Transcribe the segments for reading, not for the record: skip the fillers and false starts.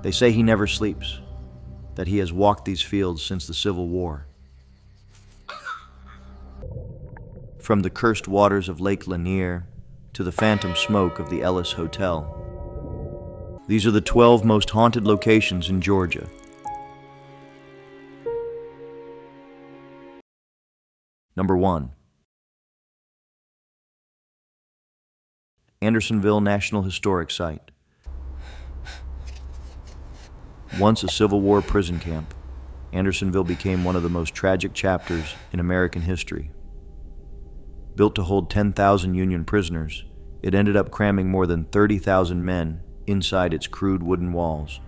They say he never sleeps, that he has walked these fields since the Civil War. From the cursed waters of Lake Lanier to the phantom smoke of the Ellis Hotel. These are the 12 most haunted locations in Georgia. Number 1. Andersonville National Historic Site. Once a Civil War prison camp, Andersonville became one of the most tragic chapters in American history. Built to hold 10,000 Union prisoners, it ended up cramming more than 30,000 men inside its crude wooden walls.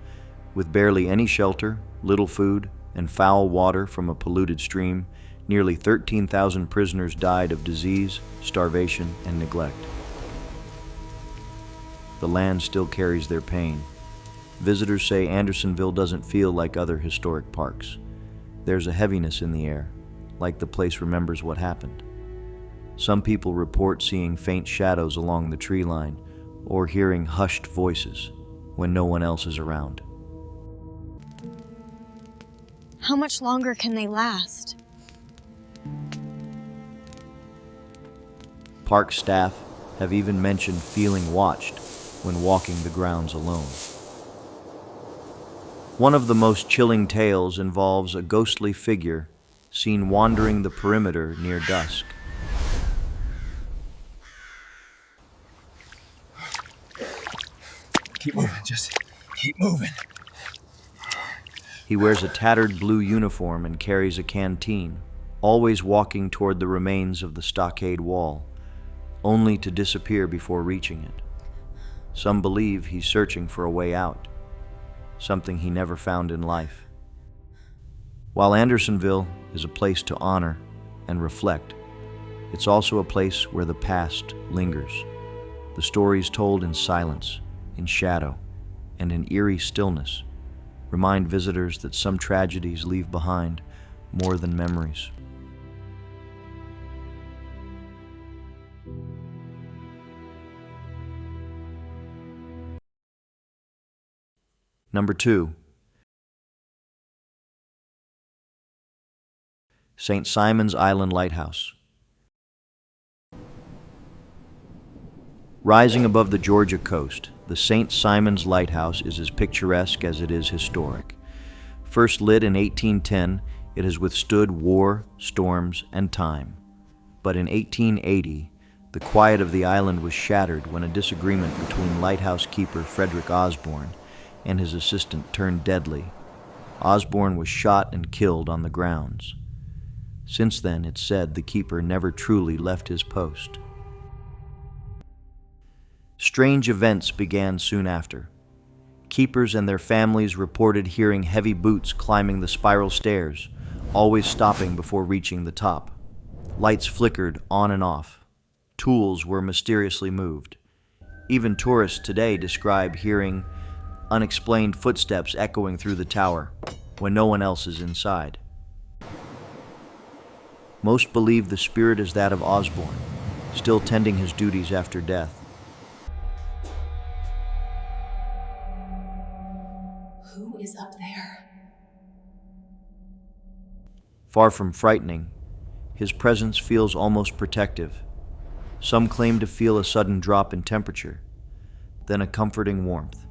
With barely any shelter, little food, and foul water from a polluted stream, nearly 13,000 prisoners died of disease, starvation, and neglect. The land still carries their pain. Visitors say Andersonville doesn't feel like other historic parks. There's a heaviness in the air, like the place remembers what happened. Some people report seeing faint shadows along the tree line or hearing hushed voices when no one else is around. How much longer can they last? Park staff have even mentioned feeling watched when walking the grounds alone. One of the most chilling tales involves a ghostly figure seen wandering the perimeter near dusk. Keep moving, just keep moving. He wears a tattered blue uniform and carries a canteen, always walking toward the remains of the stockade wall, only to disappear before reaching it. Some believe he's searching for a way out, something he never found in life. While Andersonville is a place to honor and reflect, it's also a place where the past lingers. The stories told in silence, in shadow, and in eerie stillness remind visitors that some tragedies leave behind more than memories. Number 2. St. Simon's Island Lighthouse. Rising above the Georgia coast, the St. Simon's Lighthouse is as picturesque as it is historic. First lit in 1810, it has withstood war, storms, and time. But in 1880, the quiet of the island was shattered when a disagreement between lighthouse keeper Frederick Osborne and his assistant turned deadly. Osborne was shot and killed on the grounds. Since then, it's said the keeper never truly left his post. Strange events began soon after. Keepers and their families reported hearing heavy boots climbing the spiral stairs, always stopping before reaching the top. Lights flickered on and off. Tools were mysteriously moved. Even tourists today describe hearing unexplained footsteps echoing through the tower when no one else is inside. Most believe the spirit is that of Osborne, still tending his duties after death. Who is up there? Far from frightening, his presence feels almost protective. Some claim to feel a sudden drop in temperature, then a comforting warmth,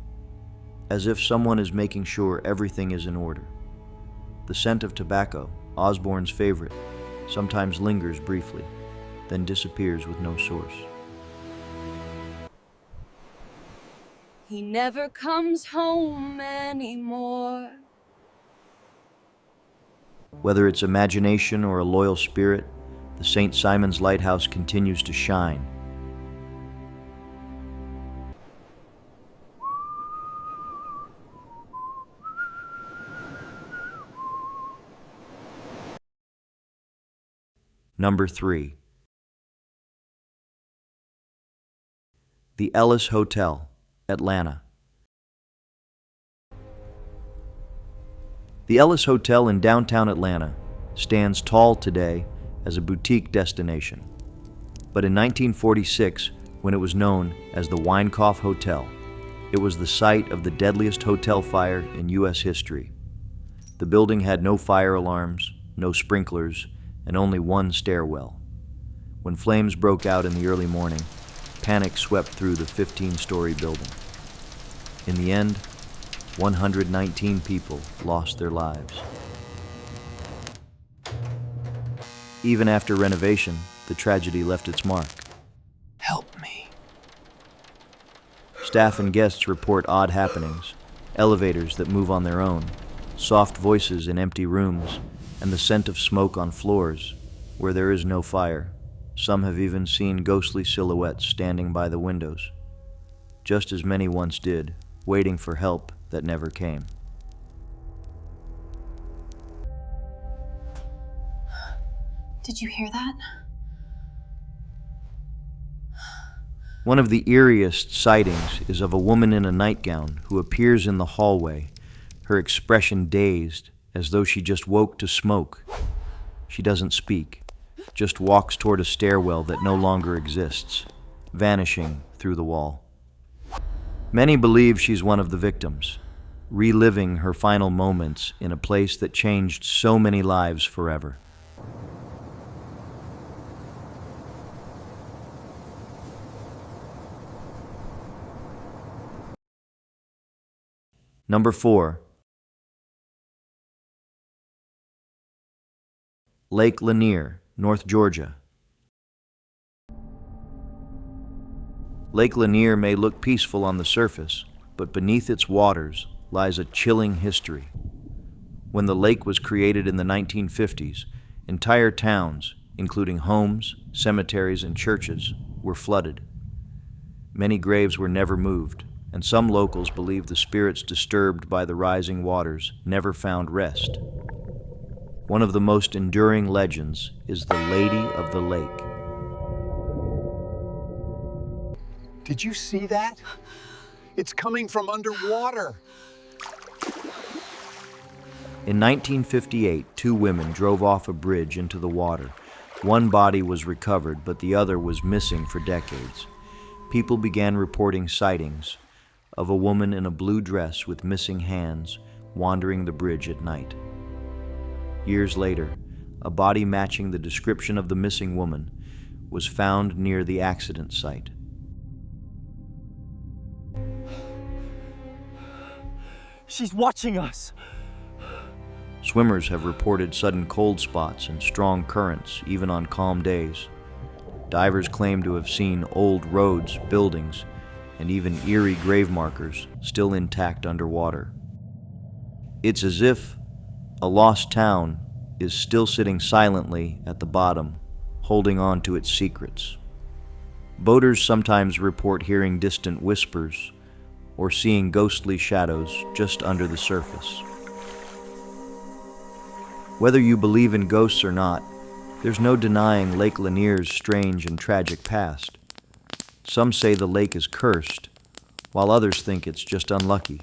as if someone is making sure everything is in order. The scent of tobacco, Osborne's favorite, sometimes lingers briefly, then disappears with no source. He never comes home anymore. Whether it's imagination or a loyal spirit, the St. Simon's Lighthouse continues to shine. Number 3. The Ellis Hotel, Atlanta. The Ellis Hotel in downtown Atlanta stands tall today as a boutique destination. But in 1946, when it was known as the Winecoff Hotel, It was the site of the deadliest hotel fire in U.S. history. The building had no fire alarms, no sprinklers, and only one stairwell. When flames broke out in the early morning, panic swept through the 15-story building. In the end, 119 people lost their lives. Even after renovation, the tragedy left its mark. Help me. Staff and guests report odd happenings, elevators that move on their own, soft voices in empty rooms, and the scent of smoke on floors where there is no fire. Some have even seen ghostly silhouettes standing by the windows, just as many once did, waiting for help that never came. Did you hear that? One of the eeriest sightings is of a woman in a nightgown who appears in the hallway, her expression dazed, as though she just woke to smoke. She doesn't speak, just walks toward a stairwell that no longer exists, vanishing through the wall. Many believe she's one of the victims, reliving her final moments in a place that changed so many lives forever. Number 4. Lake Lanier, North Georgia. Lake Lanier may look peaceful on the surface, but beneath its waters lies a chilling history. When the lake was created in the 1950s, entire towns, including homes, cemeteries, and churches, were flooded. Many graves were never moved, and some locals believe the spirits disturbed by the rising waters never found rest. One of the most enduring legends is the Lady of the Lake. Did you see that? It's coming from underwater. In 1958, 2 women drove off a bridge into the water. One body was recovered, but the other was missing for decades. People began reporting sightings of a woman in a blue dress with missing hands wandering the bridge at night. Years later, a body matching the description of the missing woman was found near the accident site. She's watching us. Swimmers have reported sudden cold spots and strong currents, even on calm days. Divers claim to have seen old roads, buildings, and even eerie grave markers still intact underwater. It's as if a lost town is still sitting silently at the bottom, holding on to its secrets. Boaters sometimes report hearing distant whispers or seeing ghostly shadows just under the surface. Whether you believe in ghosts or not, there's no denying Lake Lanier's strange and tragic past. Some say the lake is cursed, while others think it's just unlucky.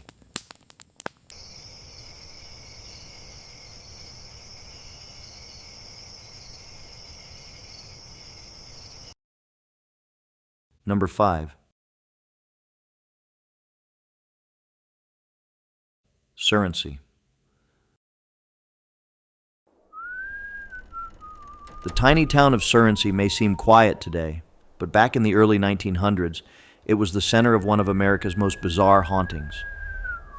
Number 5. Surrency. The tiny town of Surrency may seem quiet today, but back in the early 1900s, it was the center of one of America's most bizarre hauntings.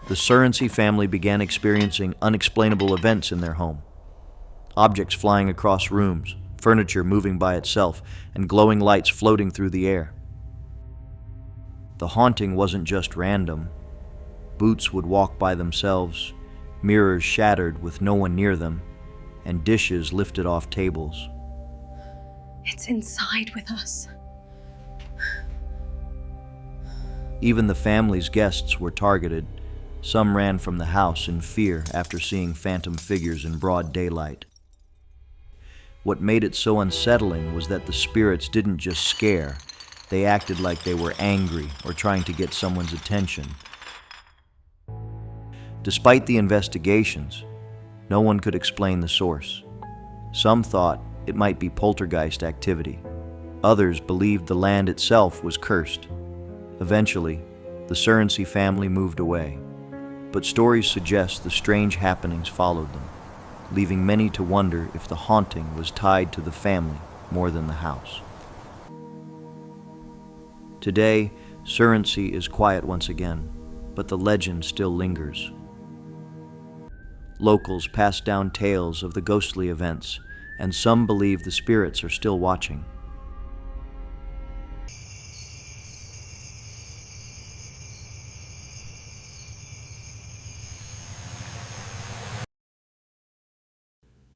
The Surrency family began experiencing unexplainable events in their home. Objects flying across rooms, furniture moving by itself, and glowing lights floating through the air. The haunting wasn't just random. Boots would walk by themselves, mirrors shattered with no one near them, and dishes lifted off tables. It's inside with us. Even the family's guests were targeted. Some ran from the house in fear after seeing phantom figures in broad daylight. What made it so unsettling was that the spirits didn't just scare. They acted like they were angry or trying to get someone's attention. Despite the investigations, no one could explain the source. Some thought it might be poltergeist activity. Others believed the land itself was cursed. Eventually, The Surrency family moved away, but stories suggest the strange happenings followed them, leaving many to wonder if the haunting was tied to the family more than the house. Today, Surrency is quiet once again, but the legend still lingers. Locals pass down tales of the ghostly events, and some believe the spirits are still watching.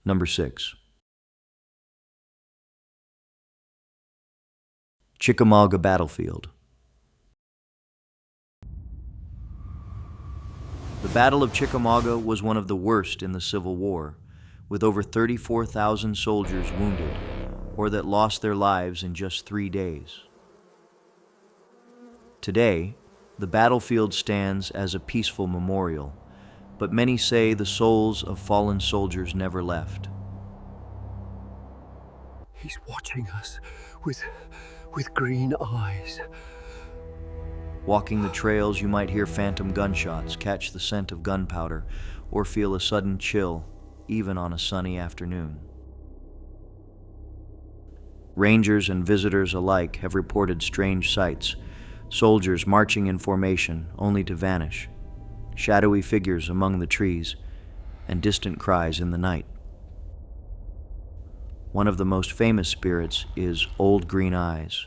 Number 6. Chickamauga Battlefield. The Battle of Chickamauga was one of the worst in the Civil War, with over 34,000 soldiers wounded, or that lost their lives in just 3 days. Today, the battlefield stands as a peaceful memorial, but many say the souls of fallen soldiers never left. He's watching us with green eyes. Walking the trails, you might hear phantom gunshots, catch the scent of gunpowder, or feel a sudden chill, even on a sunny afternoon. Rangers and visitors alike have reported strange sights, soldiers marching in formation only to vanish, shadowy figures among the trees, and distant cries in the night. One of the most famous spirits is Old Green Eyes,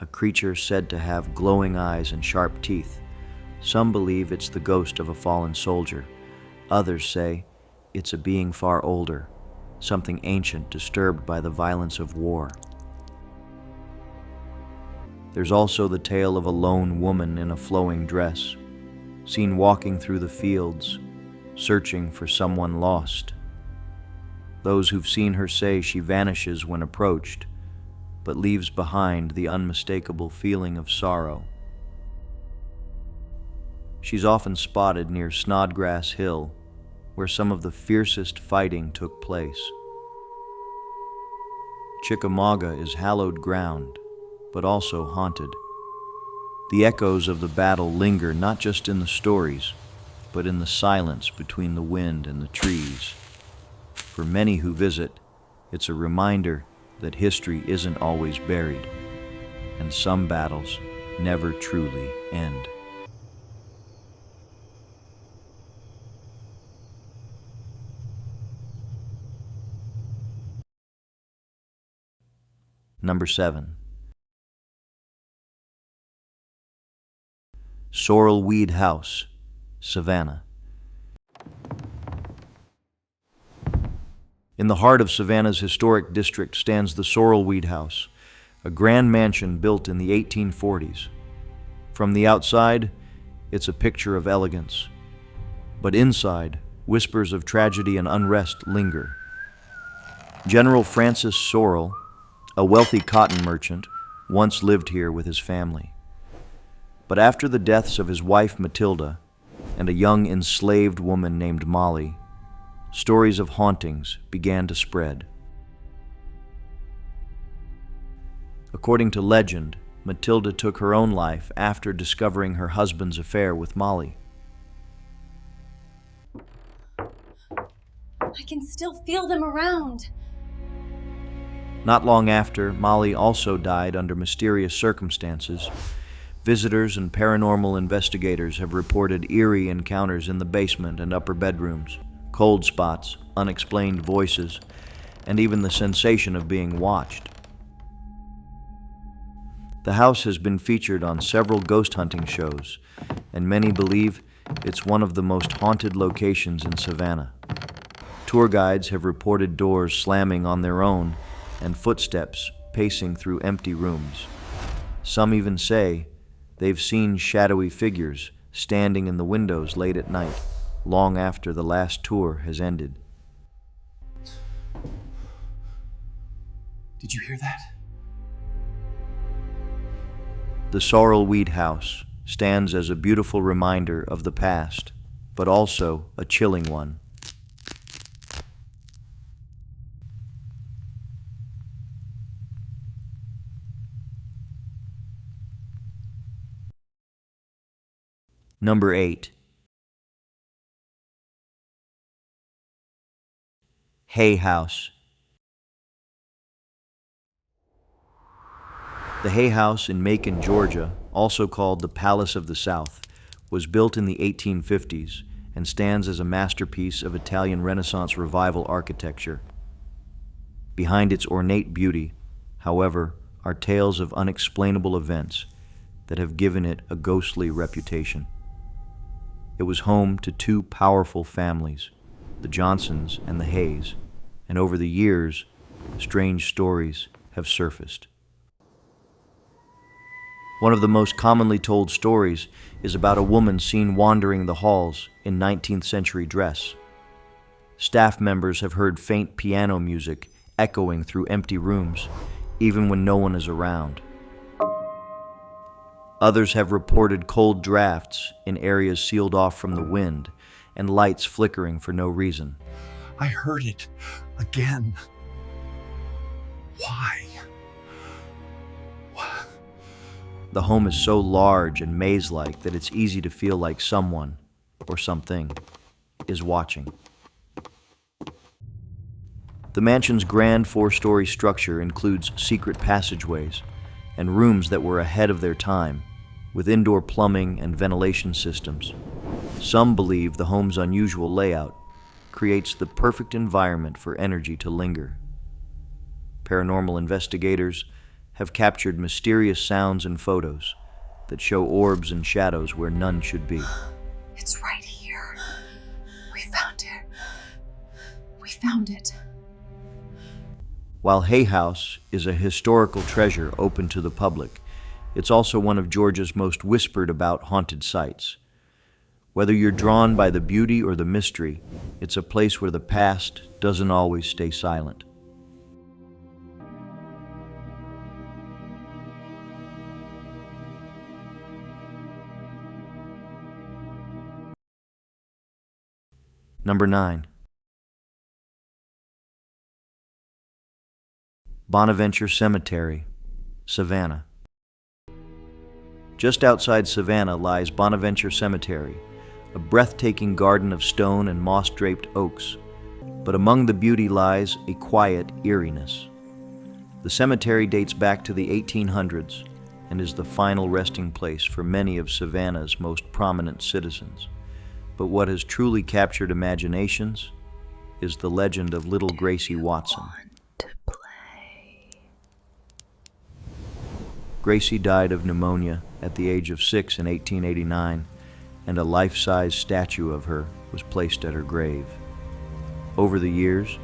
a creature said to have glowing eyes and sharp teeth. Some believe it's the ghost of a fallen soldier. Others say it's a being far older, something ancient disturbed by the violence of war. There's also the tale of a lone woman in a flowing dress, seen walking through the fields, searching for someone lost. Those who've seen her say she vanishes when approached, but leaves behind the unmistakable feeling of sorrow. She's often spotted near Snodgrass Hill, where some of the fiercest fighting took place. Chickamauga is hallowed ground, but also haunted. The echoes of the battle linger not just in the stories, but in the silence between the wind and the trees. For many who visit, it's a reminder that history isn't always buried, and some battles never truly end. Number 7. Sorrel Weed House, Savannah. In the heart of Savannah's historic district stands the Sorrel Weed House, a grand mansion built in the 1840s. From the outside, it's a picture of elegance, but inside, whispers of tragedy and unrest linger. General Francis Sorrel, a wealthy cotton merchant, once lived here with his family. But after the deaths of his wife Matilda and a young enslaved woman named Molly, stories of hauntings began to spread. According to legend, Matilda took her own life after discovering her husband's affair with Molly. I can still feel them around. Not long after, Molly also died under mysterious circumstances. Visitors and paranormal investigators have reported eerie encounters in the basement and upper bedrooms, cold spots, unexplained voices, and even the sensation of being watched. The house has been featured on several ghost hunting shows, and many believe it's one of the most haunted locations in Savannah. Tour guides have reported doors slamming on their own and footsteps pacing through empty rooms. Some even say they've seen shadowy figures standing in the windows late at night, long after the last tour has ended. Did you hear that? The Sorrel Weed House stands as a beautiful reminder of the past, but also a chilling one. Number 8. Hay House. The Hay House in Macon, Georgia, also called the Palace of the South, was built in the 1850s and stands as a masterpiece of Italian Renaissance Revival architecture. Behind its ornate beauty, however, are tales of unexplainable events that have given it a ghostly reputation. It was home to two powerful families, the Johnsons and the Hays, and over the years, strange stories have surfaced. One of the most commonly told stories is about a woman seen wandering the halls in 19th century dress. Staff members have heard faint piano music echoing through empty rooms, even when no one is around. Others have reported cold drafts in areas sealed off from the wind and lights flickering for no reason. I heard it again. Why? The home is so large and maze-like that it's easy to feel like someone, or something, is watching. The mansion's grand four-story structure includes secret passageways and rooms that were ahead of their time, with indoor plumbing and ventilation systems. Some believe the home's unusual layout creates the perfect environment for energy to linger. Paranormal investigators have captured mysterious sounds and photos that show orbs and shadows where none should be. It's right here. We found it. We found it. While Hay House is a historical treasure open to the public, it's also one of Georgia's most whispered about haunted sites. Whether you're drawn by the beauty or the mystery, it's a place where the past doesn't always stay silent. Number 9. Bonaventure Cemetery, Savannah. Just outside Savannah lies Bonaventure Cemetery, a breathtaking garden of stone and moss-draped oaks. But among the beauty lies a quiet eeriness. The cemetery dates back to the 1800s and is the final resting place for many of Savannah's most prominent citizens. But what has truly captured imaginations is the legend of little Gracie Watson. Gracie died of pneumonia at the age of 6 in 1889, and a life-size statue of her was placed at her grave. Over the years,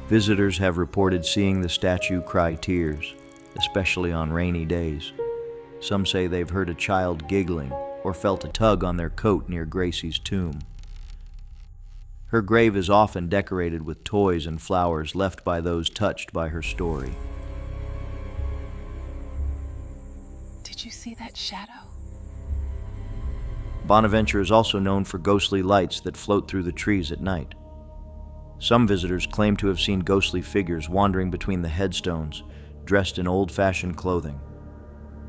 visitors have reported seeing the statue cry tears, especially on rainy days. Some say they've heard a child giggling or felt a tug on their coat near Gracie's tomb. Her grave is often decorated with toys and flowers left by those touched by her story. Did you see that shadow? Bonaventure is also known for ghostly lights that float through the trees at night. Some visitors claim to have seen ghostly figures wandering between the headstones, dressed in old-fashioned clothing.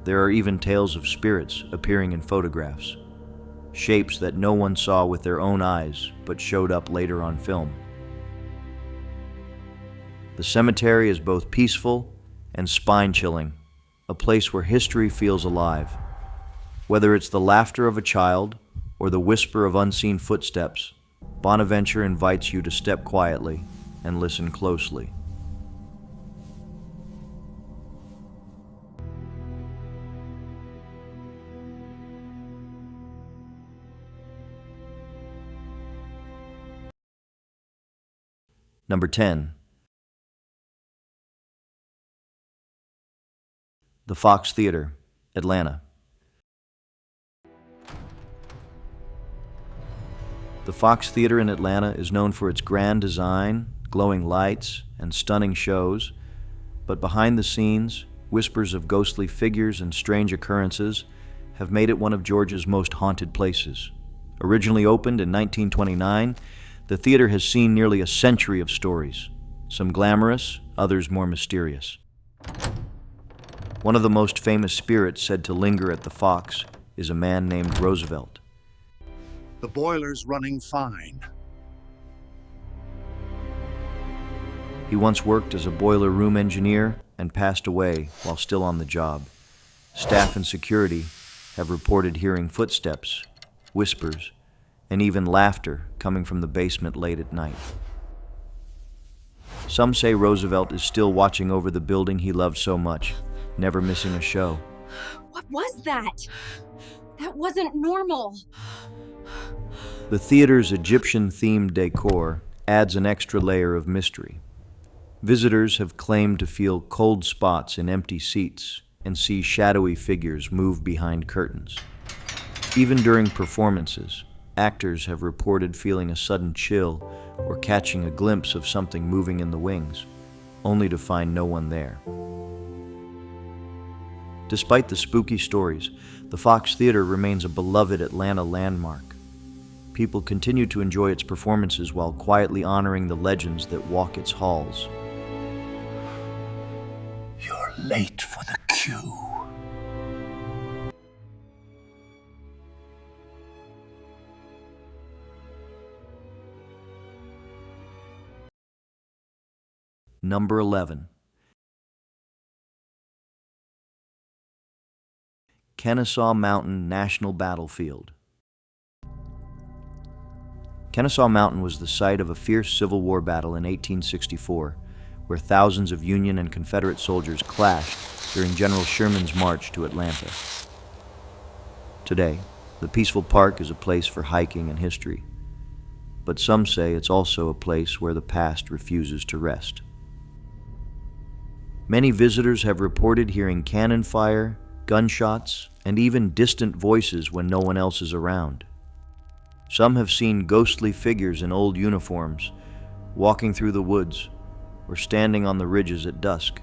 There are even tales of spirits appearing in photographs, shapes that no one saw with their own eyes but showed up later on film. The cemetery is both peaceful and spine-chilling, a place where history feels alive. Whether it's the laughter of a child or the whisper of unseen footsteps, Bonaventure invites you to step quietly and listen closely. Number 10. The Fox Theater, Atlanta. The Fox Theater in Atlanta is known for its grand design, glowing lights, and stunning shows, but behind the scenes, whispers of ghostly figures and strange occurrences have made it one of Georgia's most haunted places. Originally opened in 1929, the theater has seen nearly a century of stories, some glamorous, others more mysterious. One of the most famous spirits said to linger at the Fox is a man named Roosevelt. The boiler's running fine. He once worked as a boiler room engineer and passed away while still on the job. Staff and security have reported hearing footsteps, whispers, and even laughter coming from the basement late at night. Some say Roosevelt is still watching over the building he loved so much, never missing a show. What was that? That wasn't normal. The theater's Egyptian-themed decor adds an extra layer of mystery. Visitors have claimed to feel cold spots in empty seats and see shadowy figures move behind curtains. Even during performances, actors have reported feeling a sudden chill or catching a glimpse of something moving in the wings, only to find no one there. Despite the spooky stories, the Fox Theater remains a beloved Atlanta landmark. People continue to enjoy its performances while quietly honoring the legends that walk its halls. You're late for the cue. Number 11. Kennesaw Mountain National Battlefield. Kennesaw Mountain was the site of a fierce Civil War battle in 1864, where thousands of Union and Confederate soldiers clashed during General Sherman's march to Atlanta. Today, the peaceful park is a place for hiking and history, but some say it's also a place where the past refuses to rest. Many visitors have reported hearing cannon fire, gunshots, and even distant voices when no one else is around. Some have seen ghostly figures in old uniforms, walking through the woods or standing on the ridges at dusk.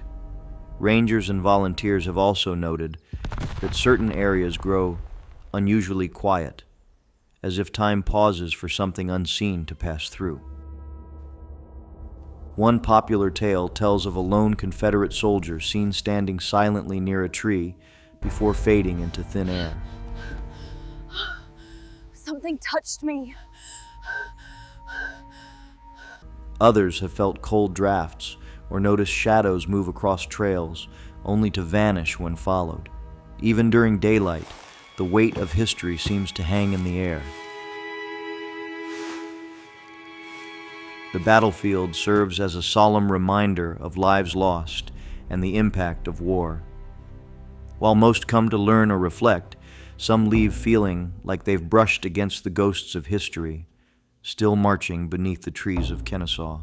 Rangers and volunteers have also noted that certain areas grow unusually quiet, as if time pauses for something unseen to pass through. One popular tale tells of a lone Confederate soldier seen standing silently near a tree before fading into thin air. Something touched me. Others have felt cold drafts or noticed shadows move across trails only to vanish when followed. Even during daylight, the weight of history seems to hang in the air. The battlefield serves as a solemn reminder of lives lost and the impact of war. While most come to learn or reflect, some leave feeling like they've brushed against the ghosts of history, still marching beneath the trees of Kennesaw.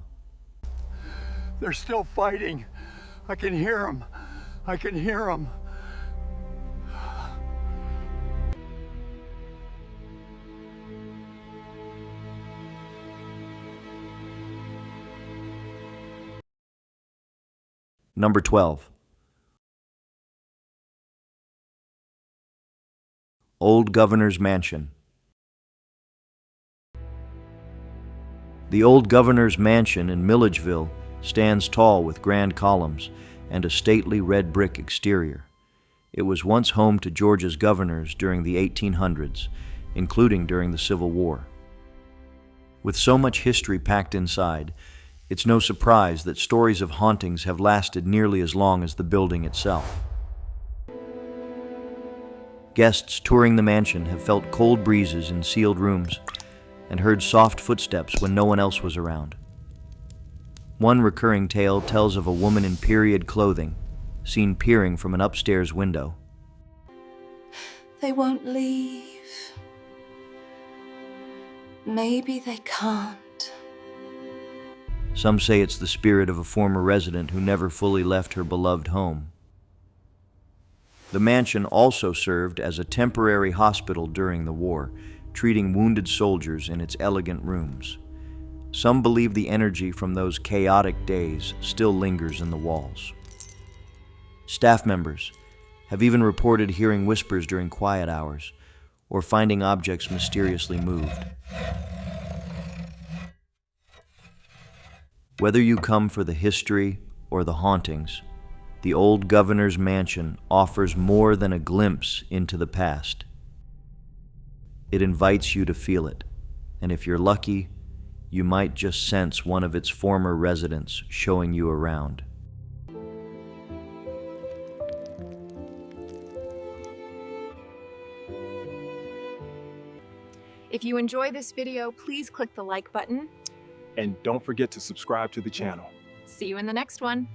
They're still fighting. I can hear them. I can hear them. Number 12. Old Governor's Mansion. The Old Governor's Mansion in Milledgeville stands tall with grand columns and a stately red brick exterior. It was once home to Georgia's governors during the 1800s, including during the Civil War. With so much history packed inside, it's no surprise that stories of hauntings have lasted nearly as long as the building itself. Guests touring the mansion have felt cold breezes in sealed rooms and heard soft footsteps when no one else was around. One recurring tale tells of a woman in period clothing, seen peering from an upstairs window. They won't leave. Maybe they can't. Some say it's the spirit of a former resident who never fully left her beloved home. The mansion also served as a temporary hospital during the war, treating wounded soldiers in its elegant rooms. Some believe the energy from those chaotic days still lingers in the walls. Staff members have even reported hearing whispers during quiet hours or finding objects mysteriously moved. Whether you come for the history or the hauntings, the Old Governor's Mansion offers more than a glimpse into the past. It invites you to feel it. And if you're lucky, you might just sense one of its former residents showing you around. If you enjoy this video, please click the like button. And don't forget to subscribe to the channel. See you in the next one.